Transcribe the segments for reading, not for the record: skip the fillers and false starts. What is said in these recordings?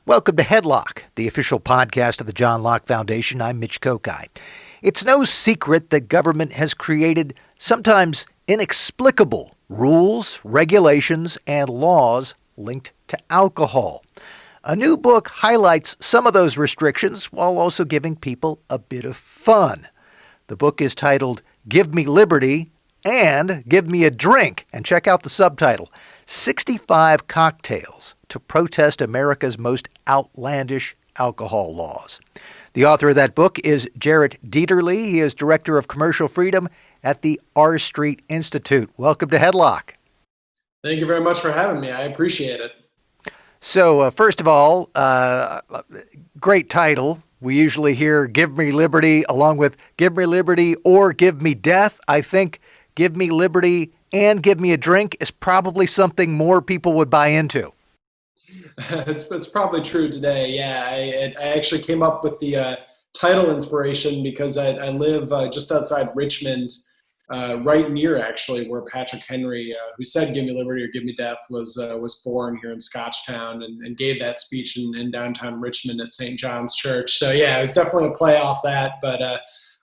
Welcome to HeadLocke, the official podcast of the John Locke Foundation. I'm Mitch Kokai. It's no secret that government has created sometimes inexplicable rules, regulations, and laws linked to alcohol. A new book highlights some of those restrictions while also giving people a bit of fun. The book is titled Give Me Liberty and Give Me a Drink. And check out the subtitle, 65 Cocktails to Protest America's Most Outlandish Alcohol Laws. The author of that book is Jarrett Dieterle. He is Director of Commercial Freedom at the R Street Institute. Welcome to HeadLocke. Thank you very much for having me. I appreciate it. So, first of all, great title. We usually hear Give Me Liberty along with Give Me Liberty or Give Me Death. I think Give Me Liberty and Give Me a Drink is probably something more people would buy into. It's probably true today. Yeah, I actually came up with the title inspiration because I live just outside Richmond, right near actually where Patrick Henry, who said "Give me liberty or give me death," was born here in Scotchtown and gave that speech in downtown Richmond at St. John's Church. So yeah, it was definitely a play off that, but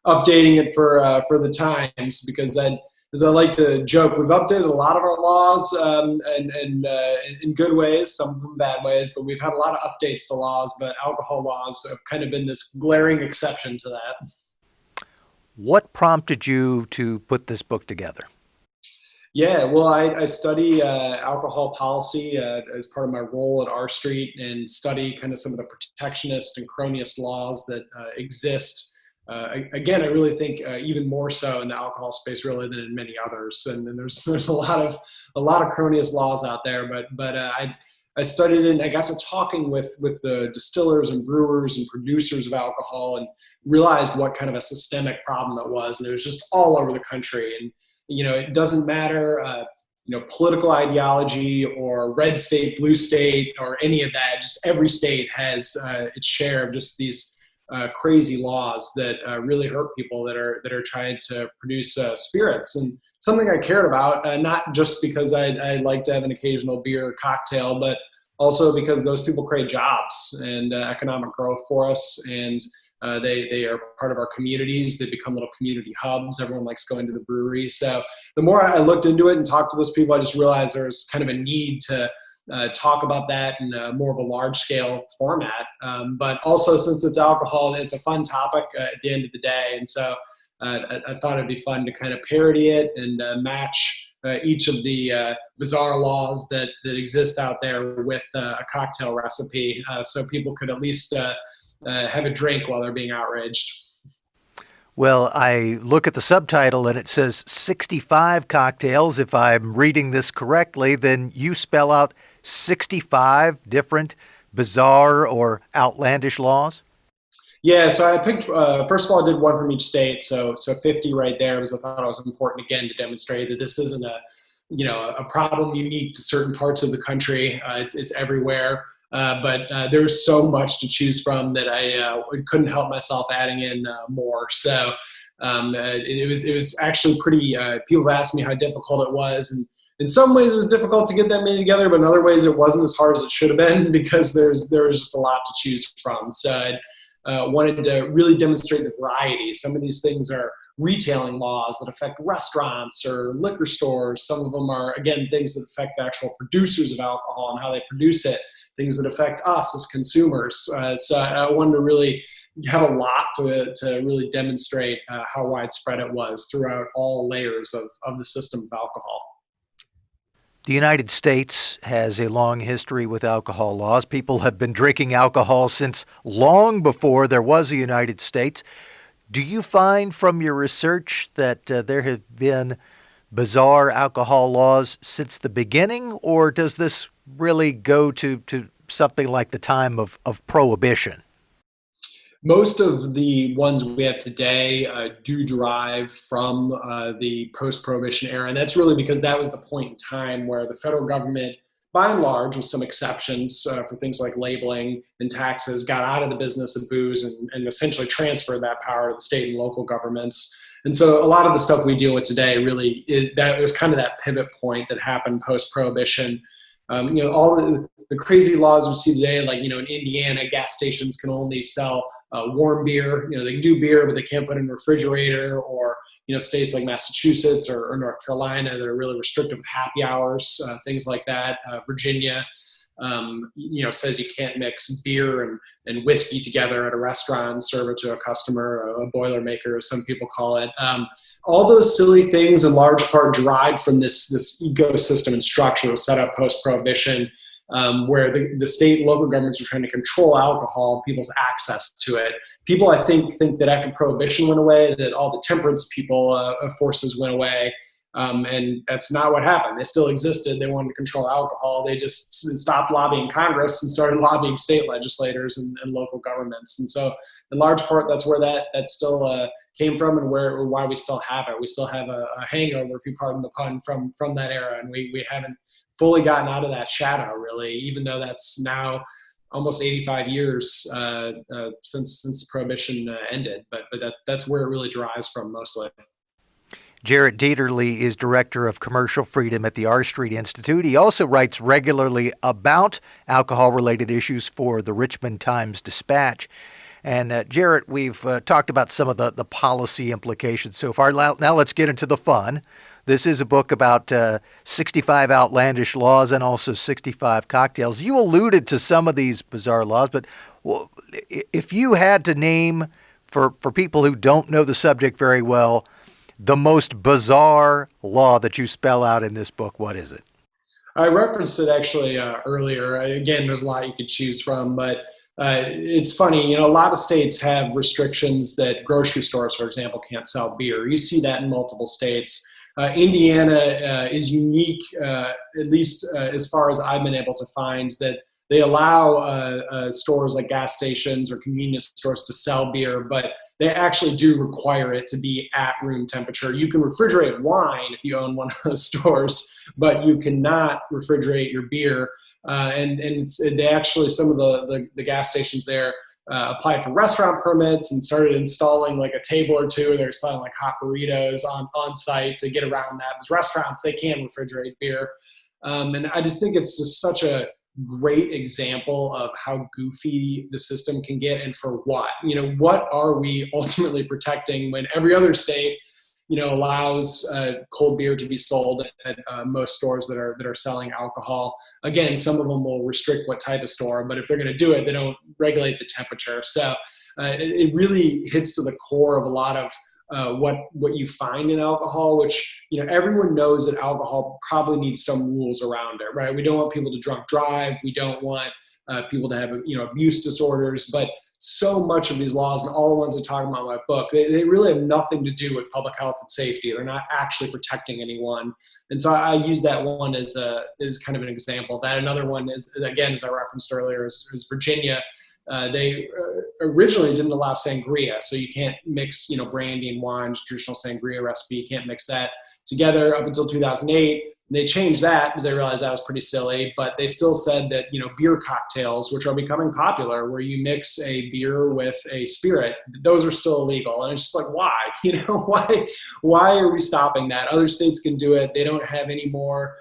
updating it for the times because as I like to joke, we've updated a lot of our laws and in good ways, some of them bad ways, but we've had a lot of updates to laws, but alcohol laws have kind of been this glaring exception to that. What prompted you to put this book together? Yeah, well, I study alcohol policy as part of my role at R Street and study kind of some of the protectionist and cronyist laws that exist. Again, I really think even more so in the alcohol space, really, than in many others. And there's a lot of cronyist laws out there. But I studied it and I got to talking with the distillers and brewers and producers of alcohol and realized what kind of a systemic problem it was. And it was just all over the country. And it doesn't matter, political ideology or red state, blue state, or any of that. Just every state has its share of just these crazy laws that really hurt people that are trying to produce spirits. And something I cared about, not just because I like to have an occasional beer or cocktail, but also because those people create jobs and economic growth for us. And they are part of our communities. They become little community hubs. Everyone likes going to the brewery. So the more I looked into it and talked to those people, I just realized there's kind of a need to talk about that in more of a large scale format. But also since it's alcohol, it's a fun topic at the end of the day. And so I thought it'd be fun to kind of parody it and match each of the bizarre laws that exist out there with a cocktail recipe so people could at least have a drink while they're being outraged. Well, I look at the subtitle and it says 65 cocktails. If I'm reading this correctly, then you spell out 65 different bizarre or outlandish laws? Yeah, so I picked, first of all, I did one from each state, so 50 right there because I thought it was important, again, to demonstrate that this isn't a problem unique to certain parts of the country. It's everywhere. But there's so much to choose from that I couldn't help myself adding in more. So it was actually pretty. People have asked me how difficult it was, and in some ways it was difficult to get that many together, but in other ways it wasn't as hard as it should have been because there was just a lot to choose from. So I wanted to really demonstrate the variety. Some of these things are retailing laws that affect restaurants or liquor stores. Some of them are, again, things that affect the actual producers of alcohol and how they produce it. Things that affect us as consumers. So I wanted to really have a lot to really demonstrate how widespread it was throughout all layers of the system of alcohol. The United States has a long history with alcohol laws. People have been drinking alcohol since long before there was a United States. Do you find from your research that there have been bizarre alcohol laws since the beginning, or does this really go to something like the time of Prohibition? Most of the ones we have today do derive from the post-Prohibition era, and that's really because that was the point in time where the federal government, by and large, with some exceptions for things like labeling and taxes, got out of the business of booze and essentially transferred that power to the state and local governments. And so a lot of the stuff we deal with today really that was kind of that pivot point that happened post-Prohibition. All the crazy laws we see today, like, in Indiana, gas stations can only sell warm beer. They can do beer, but they can't put it in a refrigerator. Or, states like Massachusetts or North Carolina that are really restrictive with happy hours, things like that. Virginia, says you can't mix beer and whiskey together at a restaurant and serve it to a customer, a Boilermaker, as some people call it. All those silly things in large part derived from this ecosystem and structure was set up post-Prohibition, where the state and local governments are trying to control alcohol, people's access to it. People, I think that after Prohibition went away, that all the temperance forces went away. And that's not what happened. They still existed. They wanted to control alcohol. They just stopped lobbying Congress and started lobbying state legislators and local governments. And so, in large part, that's where that still came from, and why we still have it. We still have a hangover, if you pardon the pun, from that era, and we haven't fully gotten out of that shadow, really, even though that's now almost 85 years since Prohibition ended. But that's where it really derives from mostly. Jarrett Dieterle is Director of Commercial Freedom at the R Street Institute. He also writes regularly about alcohol-related issues for the Richmond Times-Dispatch. And Jarrett, we've talked about some of the policy implications so far. Now let's get into the fun. This is a book about 65 outlandish laws and also 65 cocktails. You alluded to some of these bizarre laws, but if you had to name, for people who don't know the subject very well, the most bizarre law that you spell out in this book, what is it? I referenced it actually earlier. Again, there's a lot you could choose from, but it's funny. A lot of states have restrictions that grocery stores, for example, can't sell beer. You see that in multiple states. Indiana is unique, at least as far as I've been able to find, that they allow stores like gas stations or convenience stores to sell beer, but they actually do require it to be at room temperature. You can refrigerate wine if you own one of those stores, but you cannot refrigerate your beer. And they actually, some of the gas stations there applied for restaurant permits and started installing like a table or two. They're selling like hot burritos on site to get around that. Because restaurants, they can refrigerate beer. And I just think it's just such a great example of how goofy the system can get, and for what. What are we ultimately protecting when every other state allows cold beer to be sold at most stores that are selling alcohol? Again, some of them will restrict what type of store, but if they're going to do it, they don't regulate the temperature. So it really hits to the core of a lot of what you find in alcohol, which, everyone knows that alcohol probably needs some rules around it, right? We don't want people to drunk drive. We don't want people to have, abuse disorders, but so much of these laws, and all the ones I talk about in my book, they really have nothing to do with public health and safety. They're not actually protecting anyone. And so I use that one as kind of an example. That another one is, again, as I referenced earlier, is Virginia. They originally didn't allow sangria, so you can't mix, brandy and wine, traditional sangria recipe. You can't mix that together up until 2008. They changed that because they realized that was pretty silly, but they still said that, beer cocktails, which are becoming popular, where you mix a beer with a spirit, those are still illegal. And it's just like, why? Why are we stopping that? Other states can do it. They don't have any more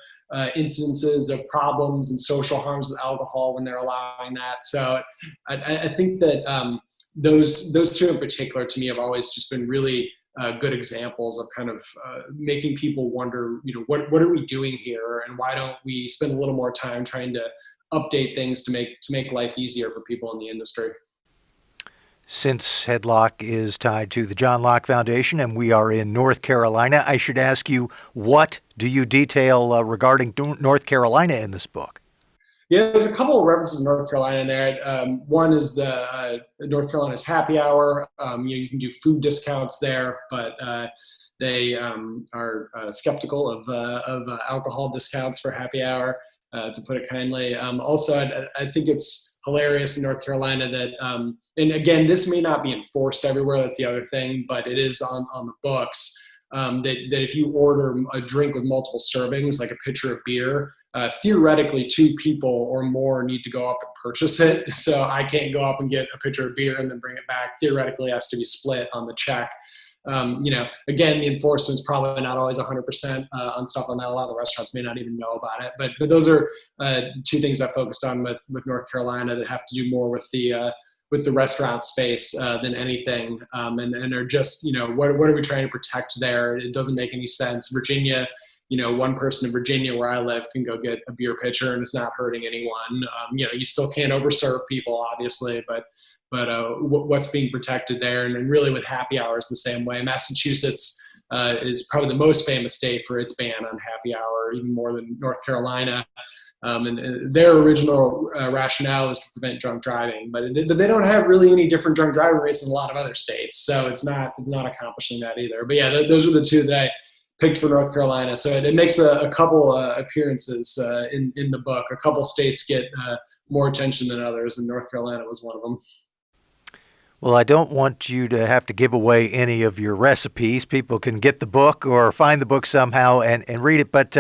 instances of problems and social harms with alcohol when they're allowing that. So I think that those two in particular, to me, have always just been really good examples of kind of making people wonder, what are we doing here, and why don't we spend a little more time trying to update things to make life easier for people in the industry. Since HeadLocke is tied to the John Locke Foundation and we are in North Carolina, I should ask you, what do you detail regarding North Carolina in this book? Yeah, there's a couple of references to North Carolina in there. One is the North Carolina's happy hour. You can do food discounts there, but they are skeptical of alcohol discounts for happy hour, to put it kindly. Also, I think it's hilarious in North Carolina that, and again, this may not be enforced everywhere. That's the other thing, but it is on the books. That if you order a drink with multiple servings, like a pitcher of beer, theoretically 2 people or more need to go up and purchase it. So I can't go up and get a pitcher of beer and then bring it back. Theoretically, it has to be split on the check. Again, the enforcement's probably not always 100% on stuff on that. A lot of the restaurants may not even know about it. But those are two things I focused on with North Carolina that have to do more with the restaurant space than anything, and are just, what are we trying to protect there? It doesn't make any sense. Virginia, one person in Virginia where I live can go get a beer pitcher and it's not hurting anyone. You still can't overserve people, obviously, but what's being protected there, and really with happy hours the same way. Massachusetts is probably the most famous state for its ban on happy hour, even more than North Carolina. And their original rationale is to prevent drunk driving, but they don't have really any different drunk driving rates than a lot of other states, so it's not accomplishing that either. But yeah, those are the two that I picked for North Carolina. So it makes a couple appearances in the book. A couple states get more attention than others, and North Carolina was one of them. Well, I don't want you to have to give away any of your recipes. People can get the book or find the book somehow and read it. But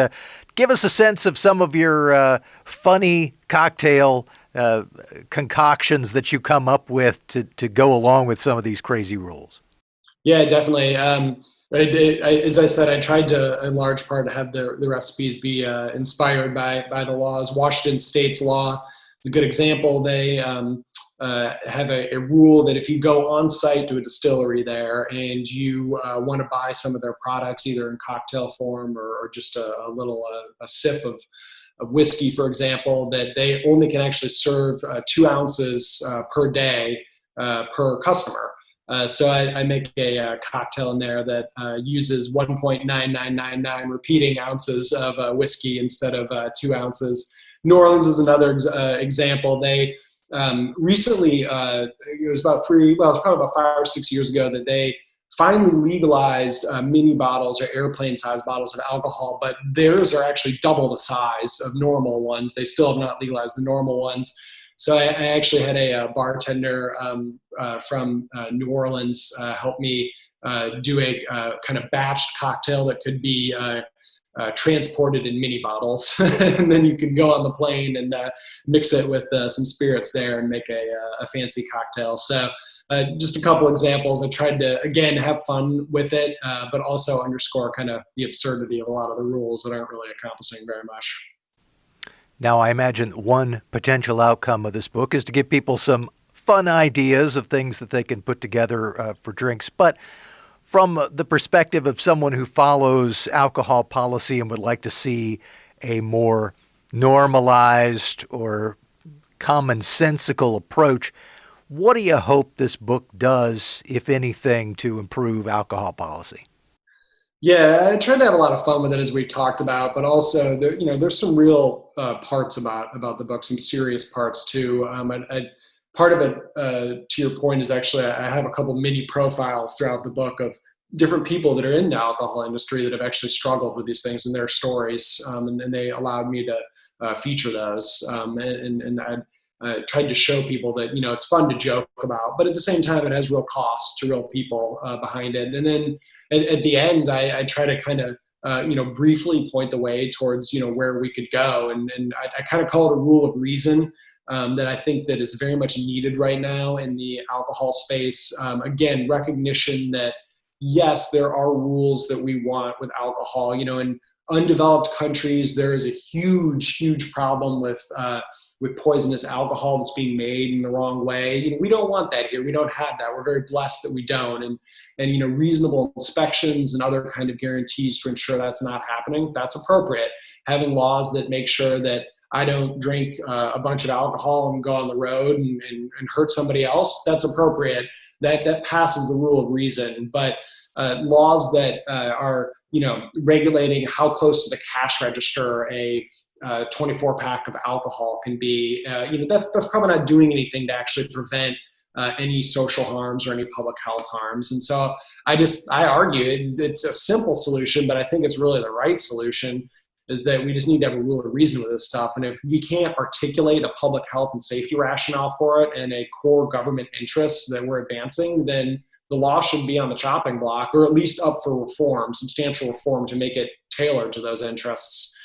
give us a sense of some of your funny cocktail concoctions that you come up with to go along with some of these crazy rules. Yeah, definitely. As I said, I tried to, in large part, have the recipes be inspired by the laws. Washington State's law is a good example. They have a rule that if you go on site to a distillery there and you want to buy some of their products, either in cocktail form or just a little sip of whiskey, for example, that they only can actually serve 2 ounces per day per customer. So I make a cocktail in there that uses 1.9999 repeating ounces of whiskey instead of 2 ounces. New Orleans is another example. They recently, it was probably about 5 or 6 years ago, that they finally legalized mini bottles or airplane-sized bottles of alcohol, but theirs are actually double the size of normal ones. They still have not legalized the normal ones. So I actually had a bartender from New Orleans help me do a kind of batched cocktail that could be transported in mini bottles, and then you could go on the plane and mix it with some spirits there and make a fancy cocktail. So just a couple examples. I tried to, again, have fun with it, but also underscore kind of the absurdity of a lot of the rules that aren't really accomplishing very much. Now, I imagine one potential outcome of this book is to give people some fun ideas of things that they can put together for drinks. But from the perspective of someone who follows alcohol policy and would like to see a more normalized or commonsensical approach, what do you hope this book does, if anything, to improve alcohol policy? Yeah, I tried to have a lot of fun with it, as we talked about, but also there's some real parts about the book, some serious parts too. Part of it, to your point, is actually I have a couple mini profiles throughout the book of different people that are in the alcohol industry that have actually struggled with these things and their stories, and they allowed me to feature those. And I tried to show people that it's fun to joke about, but at the same time it has real costs to real people behind it. And then at the end, I try to kind of briefly point the way towards where we could go, and I kind of call it a rule of reason. That I think that is very much needed right now in the alcohol space. Again, recognition that yes, there are rules that we want with alcohol. In undeveloped countries, there is a huge problem with poisonous alcohol that's being made in the wrong way. We don't want that here. We don't have that. We're very blessed that we don't. And reasonable inspections and other kind of guarantees to ensure that's not happening, that's appropriate. Having laws that make sure that I don't drink a bunch of alcohol and go on the road and hurt somebody else, that's appropriate. That passes the rule of reason. But laws that are regulating how close to the cash register a 24-pack of alcohol can be, that's probably not doing anything to actually prevent any social harms or any public health harms. And so I argue it's a simple solution, but I think it's really the right solution, is that we just need to have a rule of reason with this stuff. And if we can't articulate a public health and safety rationale for it and a core government interest that we're advancing, then the law should be on the chopping block, or at least up for reform, substantial reform, to make it tailored to those interests.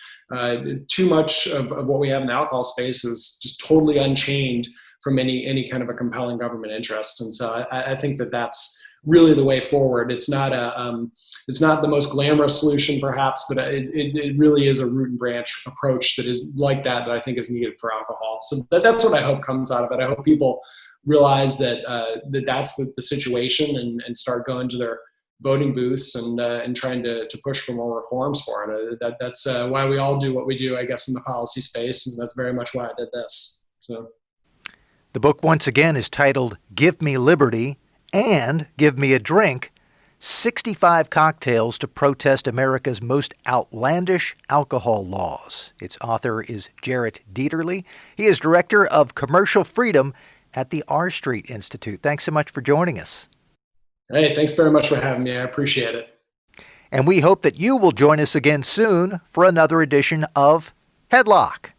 Too much of what we have in the alcohol space is just totally unchained from any kind of a compelling government interest. And so I think that's really the way forward. It's not the most glamorous solution, perhaps, but it really is a root and branch approach that is like that I think is needed for alcohol. So that's what I hope comes out of it. I hope people realize that that's the situation and start going to their voting booths and trying to push for more reforms for it. That's why we all do what we do, I guess, in the policy space, and that's very much why I did this. So, the book once again is titled "Give Me Liberty and Give Me a Drink: 65 Cocktails to Protest America's Most Outlandish Alcohol Laws." Its author is Jarrett Dieterle. He is Director of Commercial Freedom at the R Street Institute. Thanks so much for joining us. Hey, thanks very much for having me. I appreciate it. And we hope that you will join us again soon for another edition of HeadLocke.